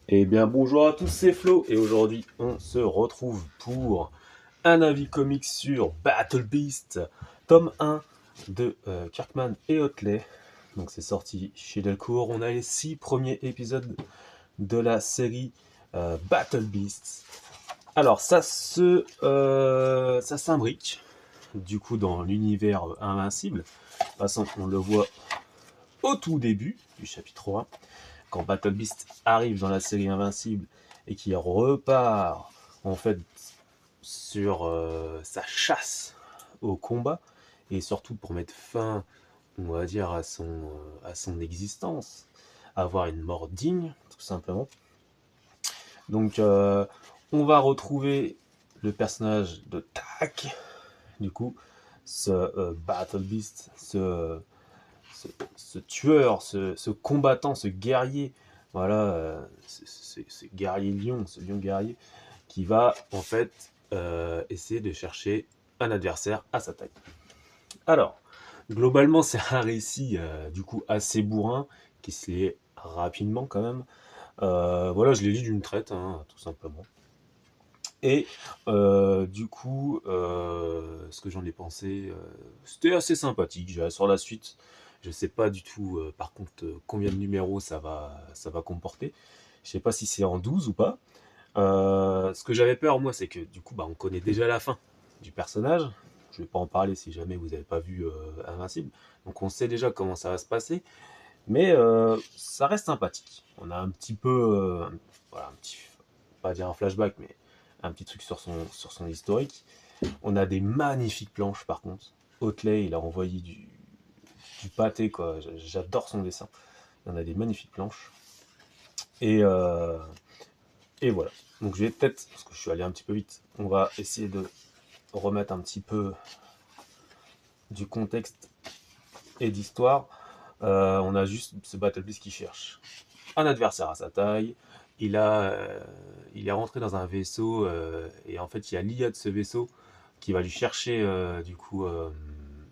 Eh bien bonjour à tous, c'est Flo et aujourd'hui on se retrouve pour un avis comics sur Battle Beast, tome 1 de Kirkman et Otley. Donc c'est sorti chez Delcourt, on a les 6 premiers épisodes de la série Battle Beast. Alors ça s'imbrique du coup dans l'univers invincible. De toute façon on le voit au tout début du chapitre 1 quand Battle Beast arrive dans la série Invincible et qu'il repart en fait sur sa chasse au combat et surtout pour mettre fin, on va dire, à son existence, avoir une mort digne, tout simplement. Donc, on va retrouver le personnage de Tak, du coup, ce Battle Beast, ce tueur, ce combattant, ce guerrier, voilà, ce guerrier lion, ce lion guerrier, qui va en fait essayer de chercher un adversaire à sa taille. Alors, globalement, c'est un récit du coup assez bourrin, qui se lit rapidement quand même. Voilà, je l'ai lu d'une traite, hein, tout simplement. Et du coup, ce que j'en ai pensé, c'était assez sympathique. Sur la suite, je sais pas du tout, par contre, combien de numéros ça va comporter. Je sais pas si c'est en 12 ou pas. Ce que j'avais peur, moi, c'est que du coup, bah, on connaît déjà la fin du personnage. Je vais pas en parler si jamais vous n'avez pas vu Invincible. Donc on sait déjà comment ça va se passer. Mais ça reste sympathique. On a un petit peu, voilà, un petit, pas dire un flashback, mais un petit truc sur son historique. On a des magnifiques planches par contre. Otley, il a envoyé du pâté, quoi. J'adore son dessin. On a des magnifiques planches. Et, euh, et voilà. Donc je vais peut-être, parce que je suis allé un petit peu vite, on va essayer de remettre un petit peu du contexte et d'histoire. On a juste ce Battle Beast qui cherche un adversaire à sa taille. Il est rentré dans un vaisseau et en fait il y a l'IA de ce vaisseau qui va lui chercher du coup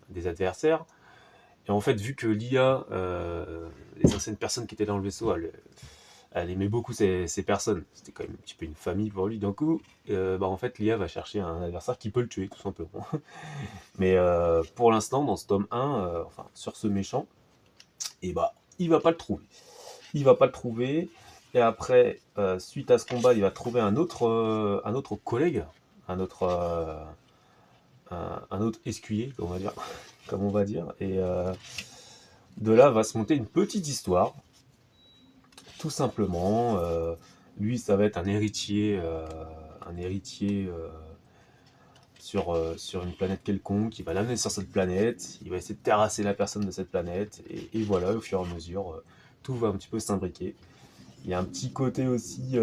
des adversaires. Et en fait vu que l'IA, les anciennes personnes qui étaient dans le vaisseau, elle aimait beaucoup ces personnes. C'était quand même un petit peu une famille pour lui. D'un coup, bah en fait l'IA va chercher un adversaire qui peut le tuer tout simplement. Mais pour l'instant dans ce tome 1, enfin sur ce méchant, et bah il va pas le trouver. Il va pas le trouver. Et après, suite à ce combat, il va trouver un autre collègue, un autre, un autre escuyer, on va dire, comme on va dire. Et de là va se monter une petite histoire, tout simplement. Lui, ça va être un héritier sur une planète quelconque. Qui va l'amener sur cette planète. Il va essayer de terrasser la personne de cette planète. Et voilà, au fur et à mesure, tout va un petit peu s'imbriquer. Il y a un petit côté aussi,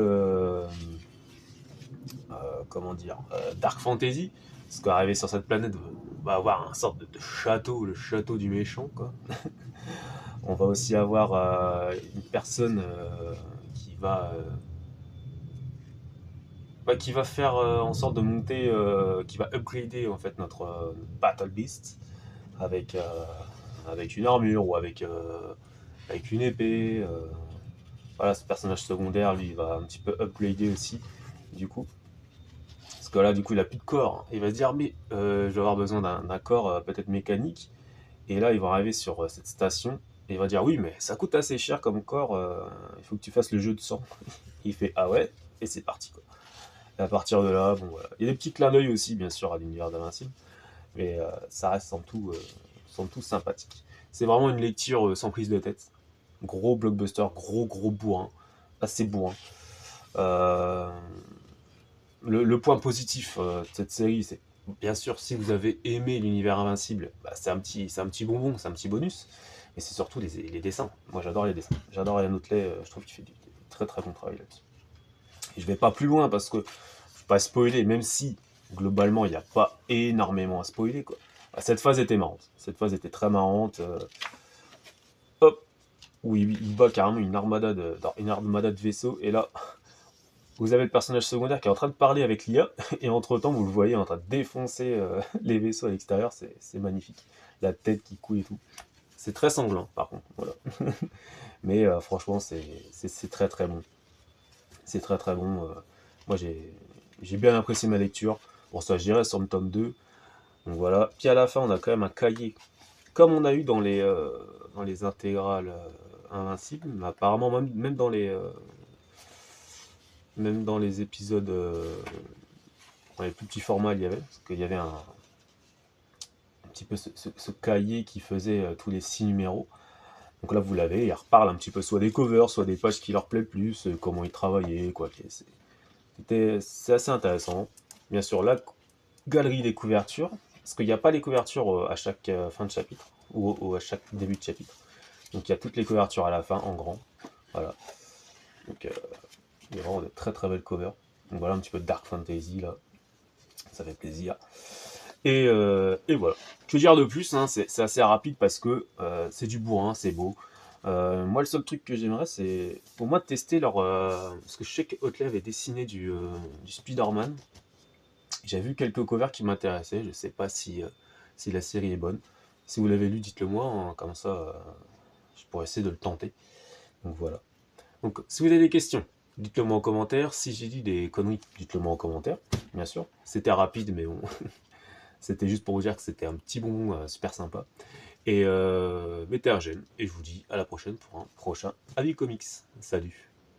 comment dire, dark fantasy, parce qu'arriver sur cette planète, on va avoir un sorte de château, le château du méchant, quoi. On va aussi avoir une personne qui va faire en sorte de monter, qui va upgrader en fait notre Battle Beast avec, avec une armure ou avec une épée. Voilà, ce personnage secondaire, lui, il va un petit peu upgrader aussi, du coup. Parce que là, du coup, il a plus de corps. Il va se dire, mais je vais avoir besoin d'un corps peut-être mécanique. Et là, il va arriver sur cette station. Et il va dire, oui, mais ça coûte assez cher comme corps. Il faut que tu fasses le jeu de sang. Il fait, ah ouais. Et c'est parti, quoi. Et à partir de là, bon, voilà. Il y a des petits clins d'œil aussi, bien sûr, à l'univers d'Invincible. Mais ça reste sans tout sympathique. C'est vraiment une lecture sans prise de tête. Gros blockbuster, gros bourrin. Assez bourrin. Euh, le point positif de cette série, c'est bien sûr si vous avez aimé l'univers invincible, bah, c'est un petit bonbon, c'est un petit bonus. Mais c'est surtout les dessins. Moi j'adore les dessins. J'adore Ian Otley, je trouve qu'il fait du très très bon travail là-dessus. Et je vais pas plus loin parce que je vais pas spoiler, même si globalement il n'y a pas énormément à spoiler, quoi. Bah, cette phase était marrante. Cette phase était très marrante. Hop, où il bat carrément une armada de vaisseaux. Et là, vous avez le personnage secondaire qui est en train de parler avec l'IA, et entre-temps, vous le voyez en train de défoncer les vaisseaux à l'extérieur, c'est magnifique. La tête qui coule et tout. C'est très sanglant, par contre, voilà. Mais franchement, c'est très très bon. C'est très très bon. Moi j'ai bien apprécié ma lecture. Pour ça, je dirais sur le tome 2. Donc voilà. Puis à la fin, on a quand même un cahier, comme on a eu dans les intégrales Invincibles, mais apparemment même dans les épisodes, dans les plus petits formats, il y avait, parce qu'il y avait un petit peu ce cahier qui faisait tous les 6 numéros. Donc là, vous l'avez, il reparle un petit peu soit des covers, soit des pages qui leur plaît plus, comment ils travaillaient, quoi. C'est assez intéressant. Bien sûr, la galerie des couvertures, parce qu'il n'y a pas les couvertures à chaque fin de chapitre, ou à chaque début de chapitre. Donc il y a toutes les couvertures à la fin, en grand. Voilà. Donc il y a vraiment de très très belles covers. Donc voilà, un petit peu de Dark Fantasy, là. Ça fait plaisir. Et voilà. Que dire de plus, hein, c'est assez rapide parce que c'est du bourrin, c'est beau. Moi, le seul truc que j'aimerais, c'est pour moi de tester leur. Parce que je sais que Otley avait dessiné du Spider-Man. J'ai vu quelques covers qui m'intéressaient. Je sais pas si la série est bonne. Si vous l'avez lu, dites-le moi. Hein, comme ça, je pourrais essayer de le tenter. Donc voilà. Donc, si vous avez des questions, dites-le moi en commentaire. Si j'ai dit des conneries, dites-le moi en commentaire. Bien sûr. C'était rapide, mais bon. C'était juste pour vous dire que c'était un petit bonbon super sympa. Et mettez un j'aime. Et je vous dis à la prochaine pour un prochain Avis Comics. Salut.